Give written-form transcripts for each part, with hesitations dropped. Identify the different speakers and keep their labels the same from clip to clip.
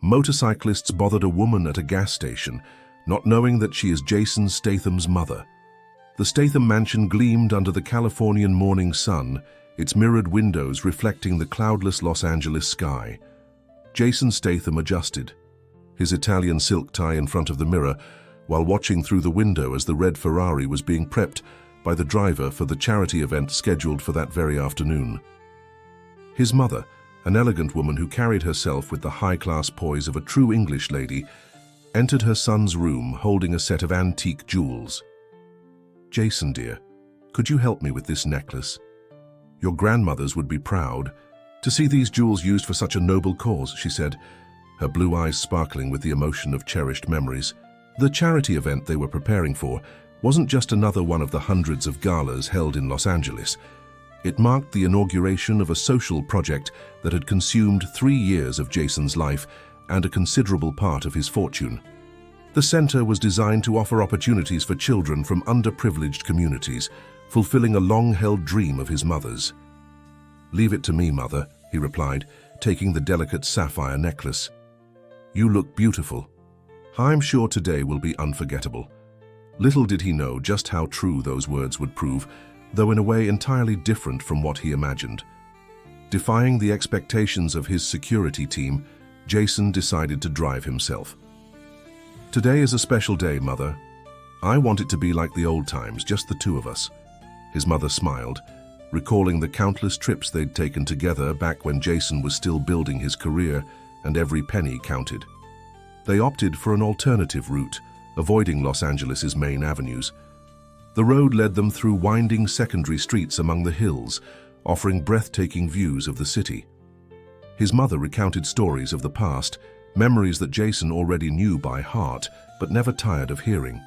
Speaker 1: Motorcyclists bothered a woman at a gas station, not knowing that she is Jason Statham's mother. The Statham mansion gleamed under the Californian morning sun, its mirrored windows reflecting the cloudless Los Angeles sky. Jason Statham adjusted, his Italian silk tie in front of the mirror, while watching through the window as the red Ferrari was being prepped by the driver for the charity event scheduled for that very afternoon. His mother, an elegant woman who carried herself with the high-class poise of a true English lady, entered her son's room holding a set of antique jewels. "Jason, dear, could you help me with this necklace? Your grandmothers would be proud to see these jewels used for such a noble cause," she said, her blue eyes sparkling with the emotion of cherished memories. The charity event they were preparing for wasn't just another one of the hundreds of galas held in Los Angeles. It marked the inauguration of a social project that had consumed 3 years of Jason's life and a considerable part of his fortune. The center was designed to offer opportunities for children from underprivileged communities, fulfilling a long-held dream of his mother's. "Leave it to me, Mother," he replied, taking the delicate sapphire necklace. "You look beautiful. I'm sure today will be unforgettable." Little did he know just how true those words would prove, though in a way entirely different from what he imagined. Defying the expectations of his security team, Jason decided to drive himself. "Today is a special day, Mother. I want it to be like the old times, just the two of us." His mother smiled, recalling the countless trips they'd taken together back when Jason was still building his career and every penny counted. They opted for an alternative route, avoiding Los Angeles' main avenues. The road led them through winding secondary streets among the hills, offering breathtaking views of the city. His mother recounted stories of the past, memories that Jason already knew by heart, but never tired of hearing.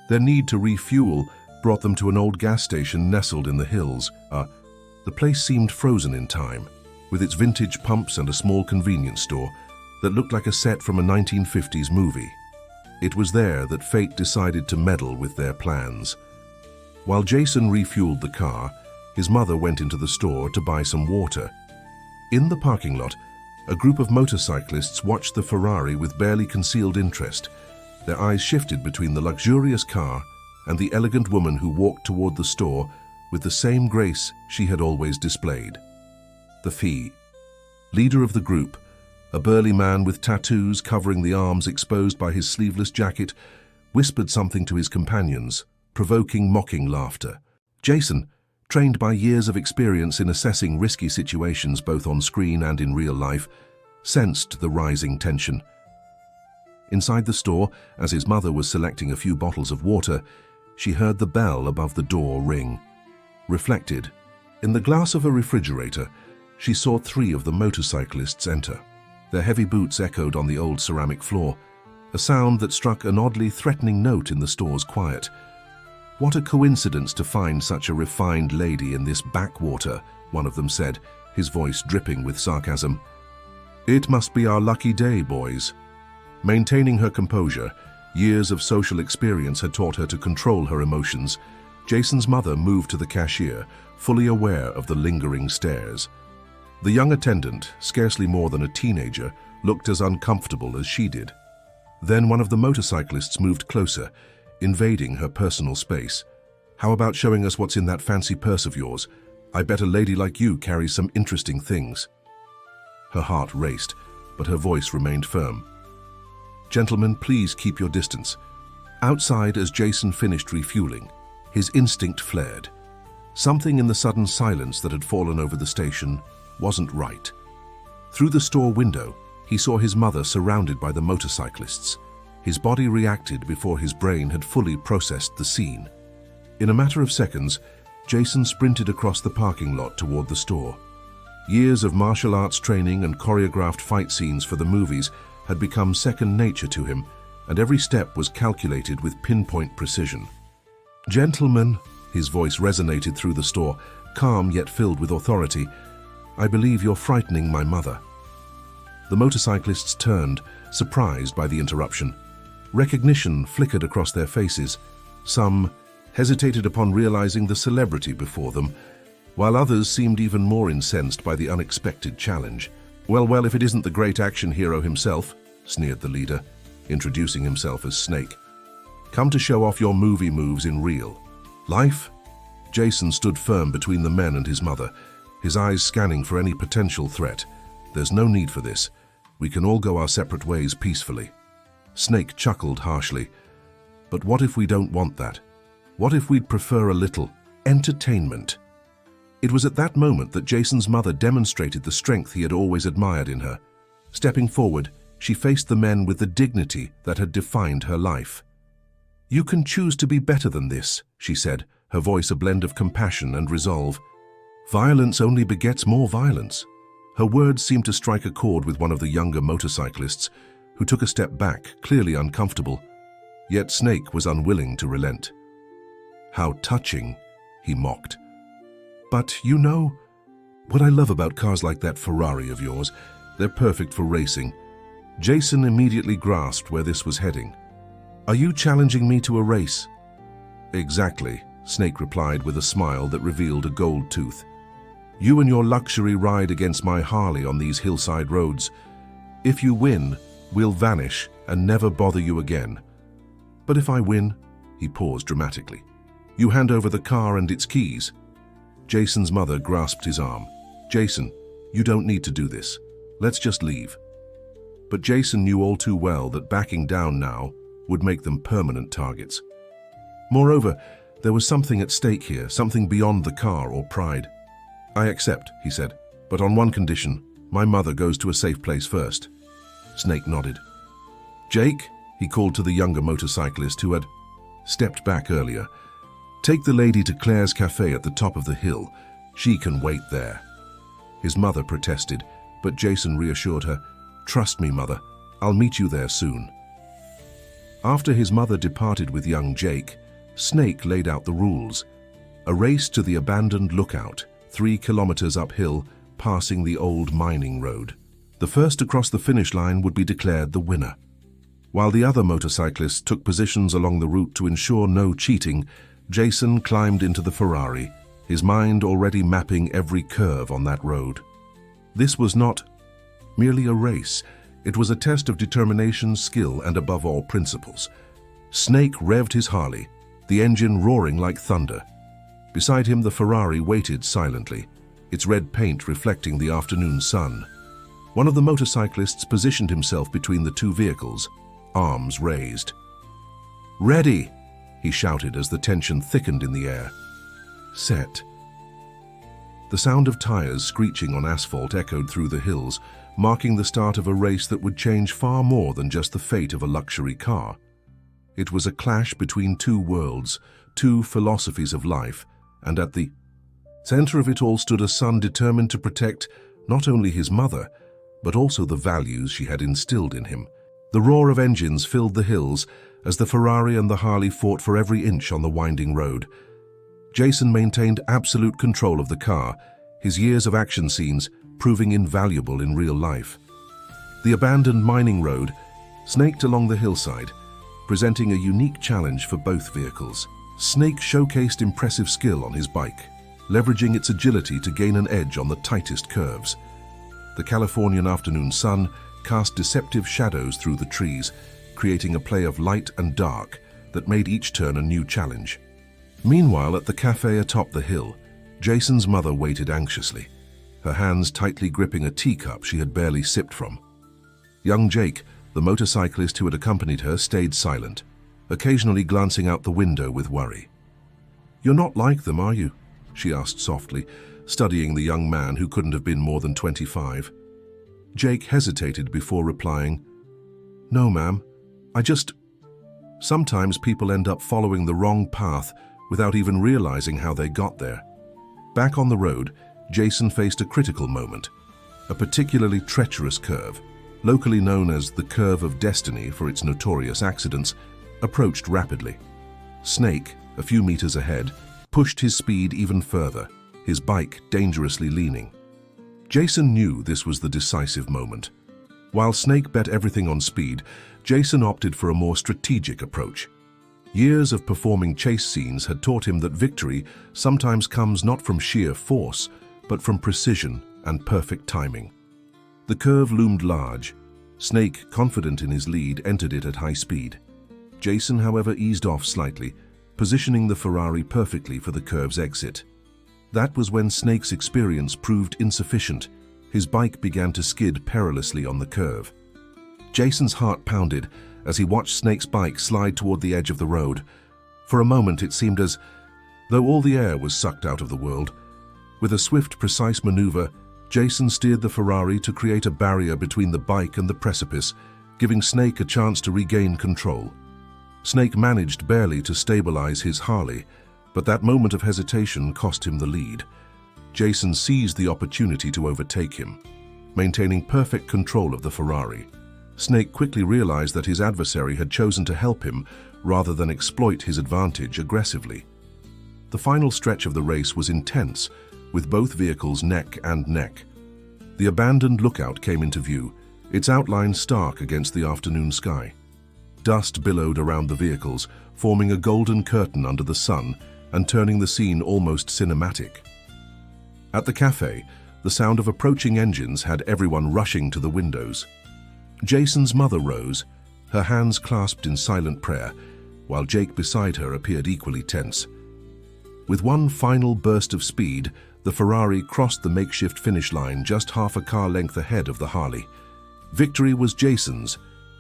Speaker 1: Their need to refuel brought them to an old gas station nestled in the hills. The place seemed frozen in time, with its vintage pumps and a small convenience store that looked like a set from a 1950s movie. It was there that fate decided to meddle with their plans. While Jason refueled the car, his mother went into the store to buy some water. In the parking lot, a group of motorcyclists watched the Ferrari with barely concealed interest. Their eyes shifted between the luxurious car and the elegant woman who walked toward the store with the same grace she had always displayed. The fee. Leader of the group, a burly man with tattoos covering the arms exposed by his sleeveless jacket, whispered something to his companions, provoking mocking laughter. Jason, trained by years of experience in assessing risky situations both on screen and in real life, sensed the rising tension. Inside the store, as his mother was selecting a few bottles of water, she heard the bell above the door ring. Reflected, in the glass of a refrigerator, she saw 3 of the motorcyclists enter. Their heavy boots echoed on the old ceramic floor, a sound that struck an oddly threatening note in the store's quiet. "What a coincidence to find such a refined lady in this backwater," one of them said, his voice dripping with sarcasm. "It must be our lucky day, boys." Maintaining her composure, years of social experience had taught her to control her emotions. Jason's mother moved to the cashier, fully aware of the lingering stares. The young attendant, scarcely more than a teenager, looked as uncomfortable as she did. Then one of the motorcyclists moved closer, invading her personal space. "How about showing us what's in that fancy purse of yours? I bet a lady like you carries some interesting things." Her heart raced, but her voice remained firm. "Gentlemen, please keep your distance." Outside, as Jason finished refueling, his instinct flared. Something in the sudden silence that had fallen over the station wasn't right. Through the store window, he saw his mother surrounded by the motorcyclists. His body reacted before his brain had fully processed the scene. In a matter of seconds, Jason sprinted across the parking lot toward the store. Years of martial arts training and choreographed fight scenes for the movies had become second nature to him, and every step was calculated with pinpoint precision. "Gentlemen," his voice resonated through the store, calm yet filled with authority, "I believe you're frightening my mother." The motorcyclists turned, surprised by the interruption. Recognition flickered across their faces. Some hesitated upon realizing the celebrity before them, while others seemed even more incensed by the unexpected challenge. Well, if it isn't the great action hero himself, sneered the leader, introducing himself as Snake. Come to show off your movie moves in real life? Jason stood firm between the men and his mother, his eyes scanning for any potential threat. There's no need for this. We can all go our separate ways peacefully. Snake chuckled harshly. But what if we don't want that? What if we'd prefer a little entertainment? It was at that moment that Jason's mother demonstrated the strength he had always admired in her. Stepping forward, she faced the men with the dignity that had defined her life. You can choose to be better than this, she said, her voice a blend of compassion and resolve. Violence only begets more violence. Her words seemed to strike a chord with one of the younger motorcyclists, who took a step back, clearly uncomfortable. Yet Snake was unwilling to relent. How touching, he mocked. But you know, what I love about cars like that Ferrari of yours, they're perfect for racing. Jason immediately grasped where this was heading. Are you challenging me to a race? Exactly, Snake replied with a smile that revealed a gold tooth. You and your luxury ride against my Harley on these hillside roads. If you win, we'll vanish and never bother you again. But if I win, he paused dramatically, you hand over the car and its keys. Jason's mother grasped his arm. Jason, you don't need to do this. Let's just leave. But Jason knew all too well that backing down now would make them permanent targets. Moreover, there was something at stake here, something beyond the car or pride. I accept, he said, but on one condition, my mother goes to a safe place first. Snake nodded. Jake, he called to the younger motorcyclist who had stepped back earlier. Take the lady to Claire's cafe at the top of the hill. She can wait there. His mother protested, but Jason reassured her, Trust me, mother, I'll meet you there soon. After his mother departed with young Jake, Snake laid out the rules. A race to the abandoned lookout, 3 kilometers uphill, passing the old mining road. The first to cross the finish line would be declared the winner. While the other motorcyclists took positions along the route to ensure no cheating, Jason climbed into the Ferrari, his mind already mapping every curve on that road. This was not merely a race. It was a test of determination, skill, and above all, principles. Snake revved his Harley, the engine roaring like thunder. Beside him, the Ferrari waited silently, its red paint reflecting the afternoon sun. One of the motorcyclists positioned himself between the two vehicles, arms raised. Ready, he shouted as the tension thickened in the air. Set. The sound of tires screeching on asphalt echoed through the hills, marking the start of a race that would change far more than just the fate of a luxury car. It was a clash between two worlds, two philosophies of life, and at the center of it all stood a son determined to protect not only his mother, but also the values she had instilled in him. The roar of engines filled the hills as the Ferrari and the Harley fought for every inch on the winding road. Jason maintained absolute control of the car, his years of action scenes proving invaluable in real life. The abandoned mining road snaked along the hillside, presenting a unique challenge for both vehicles. Snake showcased impressive skill on his bike, leveraging its agility to gain an edge on the tightest curves. The Californian afternoon sun cast deceptive shadows through the trees, creating a play of light and dark that made each turn a new challenge. Meanwhile, at the cafe atop the hill, Jason's mother waited anxiously, her hands tightly gripping a teacup she had barely sipped from. Young Jake, the motorcyclist who had accompanied her, stayed silent, occasionally glancing out the window with worry. You're not like them, are you? She asked softly, studying the young man who couldn't have been more than 25. Jake hesitated before replying, No, ma'am. Sometimes people end up following the wrong path without even realizing how they got there. Back on the road, Jason faced a critical moment, a particularly treacherous curve, locally known as the Curve of Destiny for its notorious accidents, approached rapidly. Snake, a few meters ahead, pushed his speed even further, his bike dangerously leaning. Jason knew this was the decisive moment. While Snake bet everything on speed, Jason opted for a more strategic approach. Years of performing chase scenes had taught him that victory sometimes comes not from sheer force, but from precision and perfect timing. The curve loomed large. Snake, confident in his lead, entered it at high speed. Jason, however, eased off slightly, positioning the Ferrari perfectly for the curve's exit. That was when Snake's experience proved insufficient. His bike began to skid perilously on the curve. Jason's heart pounded as he watched Snake's bike slide toward the edge of the road. For a moment it seemed as though all the air was sucked out of the world. With a swift, precise maneuver, Jason steered the Ferrari to create a barrier between the bike and the precipice, giving Snake a chance to regain control. Snake managed barely to stabilize his Harley, but that moment of hesitation cost him the lead. Jason seized the opportunity to overtake him, maintaining perfect control of the Ferrari. Snake quickly realized that his adversary had chosen to help him rather than exploit his advantage aggressively. The final stretch of the race was intense, with both vehicles neck and neck. The abandoned lookout came into view, its outline stark against the afternoon sky. Dust billowed around the vehicles, forming a golden curtain under the sun and turning the scene almost cinematic. At the cafe, the sound of approaching engines had everyone rushing to the windows. Jason's mother rose, her hands clasped in silent prayer, while Jake beside her appeared equally tense. With one final burst of speed, the Ferrari crossed the makeshift finish line just half a car length ahead of the Harley. Victory was Jason's,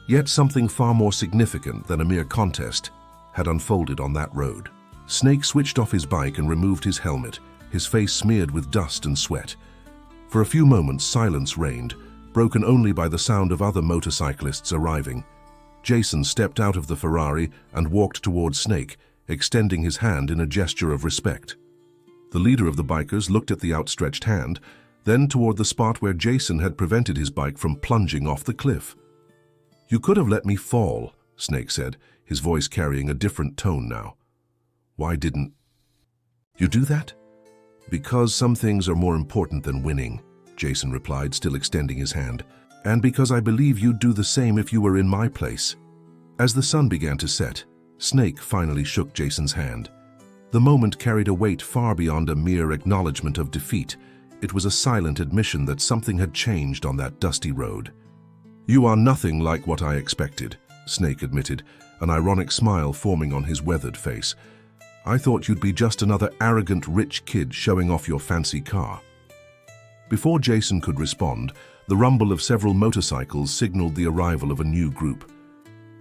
Speaker 1: yet something far more significant than a mere contest had unfolded on that road. Snake switched off his bike and removed his helmet, his face smeared with dust and sweat. For a few moments, silence reigned, broken only by the sound of other motorcyclists arriving. Jason stepped out of the Ferrari and walked towards Snake, extending his hand in a gesture of respect. The leader of the bikers looked at the outstretched hand, then toward the spot where Jason had prevented his bike from plunging off the cliff. "You could have let me fall," Snake said, his voice carrying a different tone now. "Why didn't you do that?" "Because some things are more important than winning," Jason replied, still extending his hand. "And because I believe you'd do the same if you were in my place." As the sun began to set, Snake finally shook Jason's hand. The moment carried a weight far beyond a mere acknowledgement of defeat. It was a silent admission that something had changed on that dusty road. "You are nothing like what I expected," Snake admitted, an ironic smile forming on his weathered face. "I thought you'd be just another arrogant rich kid showing off your fancy car." Before Jason could respond, the rumble of several motorcycles signaled the arrival of a new group.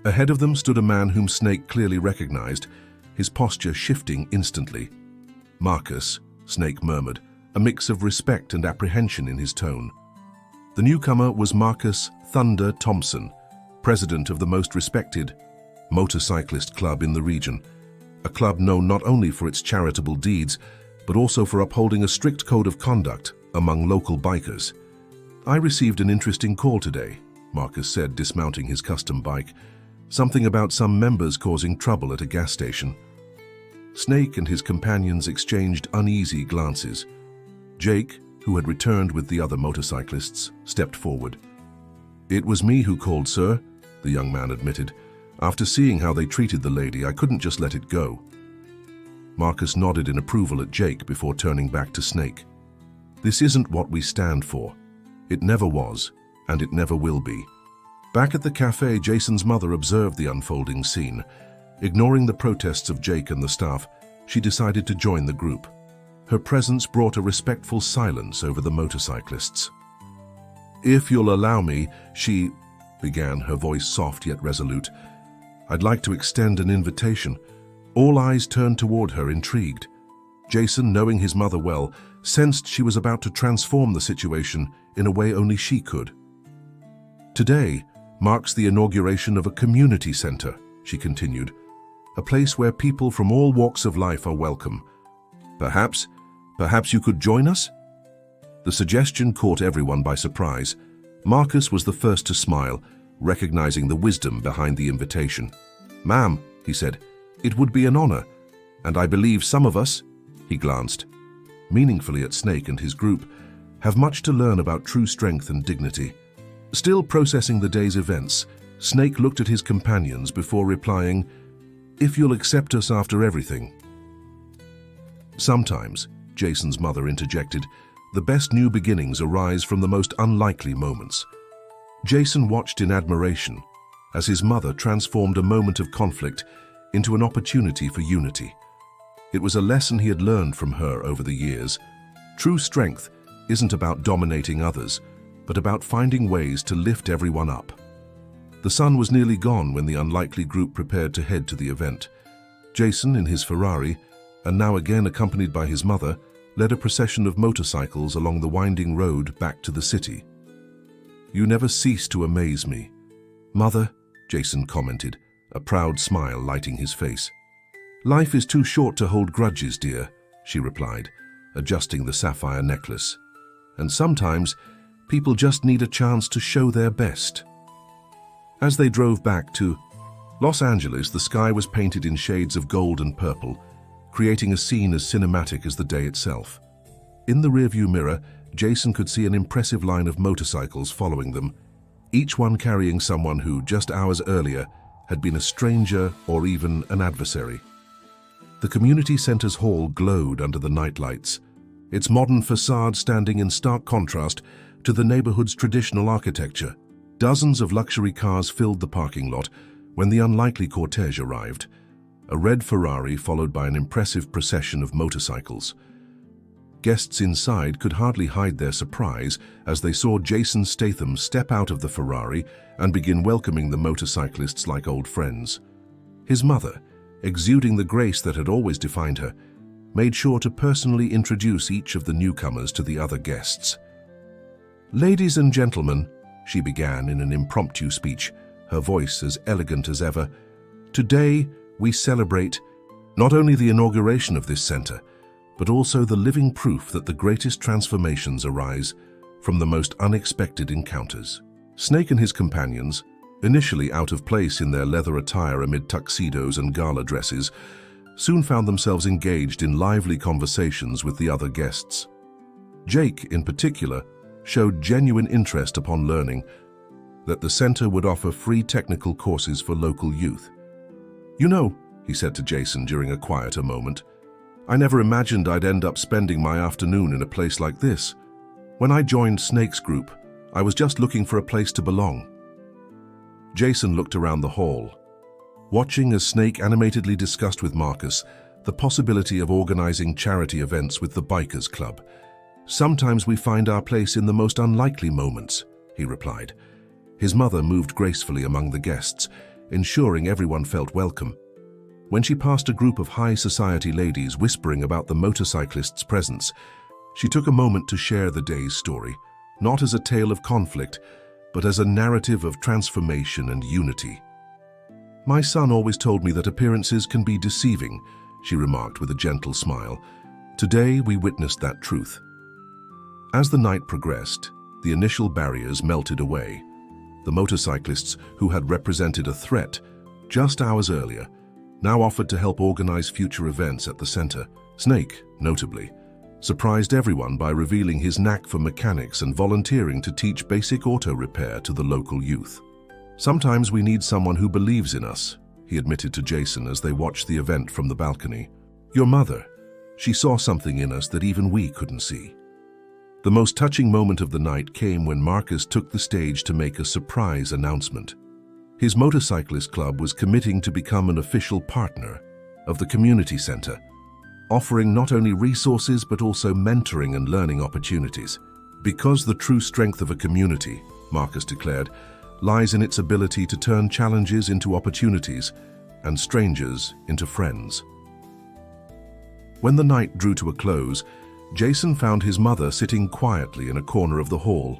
Speaker 1: Ahead of them stood a man whom Snake clearly recognized, his posture shifting instantly. "Marcus," Snake murmured, a mix of respect and apprehension in his tone. The newcomer was Marcus "Thunder" Thompson, president of the most respected motorcyclist club in the region, a club known not only for its charitable deeds, but also for upholding a strict code of conduct among local bikers. "I received an interesting call today," Marcus said, dismounting his custom bike. "Something about some members causing trouble at a gas station." Snake and his companions exchanged uneasy glances. Jake, who had returned with the other motorcyclists, stepped forward. "It was me who called, sir," the young man admitted. "After seeing how they treated the lady, I couldn't just let it go." Marcus nodded in approval at Jake before turning back to Snake. "This isn't what we stand for. It never was, and it never will be." Back at the cafe, Jason's mother observed the unfolding scene. Ignoring the protests of Jake and the staff, she decided to join the group. Her presence brought a respectful silence over the motorcyclists. "If you'll allow me," she began, her voice soft yet resolute. "I'd like to extend an invitation." All eyes turned toward her, intrigued. Jason, knowing his mother well, sensed she was about to transform the situation in a way only she could. "Today marks the inauguration of a community center," she continued, "a place where people from all walks of life are welcome. Perhaps you could join us?" The suggestion caught everyone by surprise. Marcus was the first to smile, recognizing the wisdom behind the invitation. "Ma'am," he said, "it would be an honor, and I believe some of us," he glanced meaningfully at Snake and his group, "have much to learn about true strength and dignity." Still processing the day's events, Snake looked at his companions before replying, "If you'll accept us after everything." "Sometimes," Jason's mother interjected, the best new beginnings arise from the most unlikely moments. Jason watched in admiration as his mother transformed a moment of conflict into an opportunity for unity. It was a lesson he had learned from her over the years. True strength isn't about dominating others, but about finding ways to lift everyone up. The sun was nearly gone when the unlikely group prepared to head to the event. Jason, in his Ferrari, and now again accompanied by his mother, led a procession of motorcycles along the winding road back to the city. "You never cease to amaze me, Mother," Jason commented, a proud smile lighting his face. "Life is too short to hold grudges, dear," she replied, adjusting the sapphire necklace. "And sometimes people just need a chance to show their best." As they drove back to Los Angeles, the sky was painted in shades of gold and purple, creating a scene as cinematic as the day itself. In the rearview mirror, Jason could see an impressive line of motorcycles following them, each one carrying someone who, just hours earlier, had been a stranger or even an adversary. The community center's hall glowed under the nightlights, its modern facade standing in stark contrast to the neighborhood's traditional architecture. Dozens of luxury cars filled the parking lot when the unlikely cortege arrived, a red Ferrari followed by an impressive procession of motorcycles. Guests inside could hardly hide their surprise as they saw Jason Statham step out of the Ferrari and begin welcoming the motorcyclists like old friends. His mother, exuding the grace that had always defined her, made sure to personally introduce each of the newcomers to the other guests. "Ladies and gentlemen," she began in an impromptu speech, her voice as elegant as ever, "today we celebrate not only the inauguration of this center, but also the living proof that the greatest transformations arise from the most unexpected encounters." Snake and his companions, initially out of place in their leather attire amid tuxedos and gala dresses, soon found themselves engaged in lively conversations with the other guests. Jake, in particular, showed genuine interest upon learning that the center would offer free technical courses for local youth. "You know," he said to Jason during a quieter moment, "I never imagined I'd end up spending my afternoon in a place like this. When I joined Snake's group, I was just looking for a place to belong." Jason looked around the hall, watching as Snake animatedly discussed with Marcus the possibility of organizing charity events with the Bikers Club. "Sometimes we find our place in the most unlikely moments," he replied. His mother moved gracefully among the guests, ensuring everyone felt welcome. When she passed a group of high society ladies whispering about the motorcyclists' presence, she took a moment to share the day's story, not as a tale of conflict, but as a narrative of transformation and unity. "My son always told me that appearances can be deceiving," she remarked with a gentle smile. "Today we witnessed that truth." As the night progressed, the initial barriers melted away. The motorcyclists, who had represented a threat just hours earlier, now offered to help organize future events at the center. Snake, notably, surprised everyone by revealing his knack for mechanics and volunteering to teach basic auto repair to the local youth. "Sometimes we need someone who believes in us," he admitted to Jason as they watched the event from the balcony. "Your mother, she saw something in us that even we couldn't see." The most touching moment of the night came when Marcus took the stage to make a surprise announcement. His motorcyclist club was committing to become an official partner of the community center, offering not only resources but also mentoring and learning opportunities. "Because the true strength of a community," Marcus declared, "lies in its ability to turn challenges into opportunities and strangers into friends." When the night drew to a close, Jason found his mother sitting quietly in a corner of the hall,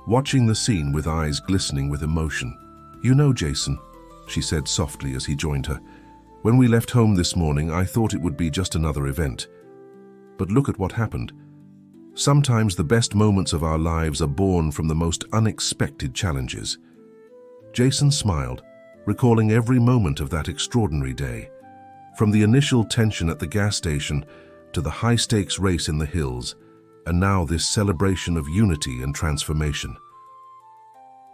Speaker 1: watching the scene with eyes glistening with emotion. "You know, Jason," she said softly as he joined her, "when we left home this morning, I thought it would be just another event. But look at what happened. Sometimes the best moments of our lives are born from the most unexpected challenges." Jason smiled, recalling every moment of that extraordinary day, from the initial tension at the gas station to the high-stakes race in the hills, and now this celebration of unity and transformation.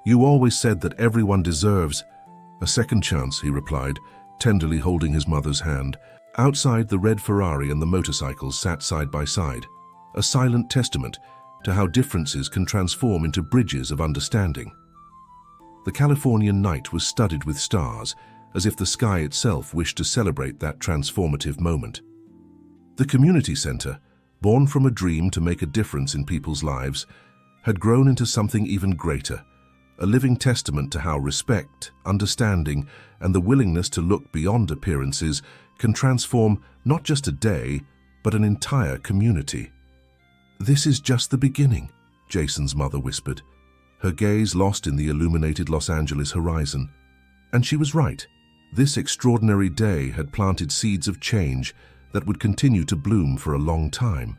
Speaker 1: "You always said that everyone deserves a second chance," he replied, tenderly holding his mother's hand. Outside, the red Ferrari and the motorcycles sat side by side, a silent testament to how differences can transform into bridges of understanding. The Californian night was studded with stars, as if the sky itself wished to celebrate that transformative moment. The community center, born from a dream to make a difference in people's lives, had grown into something even greater, a living testament to how respect, understanding, and the willingness to look beyond appearances can transform not just a day, but an entire community. "This is just the beginning," Jason's mother whispered, her gaze lost in the illuminated Los Angeles horizon. And she was right. This extraordinary day had planted seeds of change that would continue to bloom for a long time.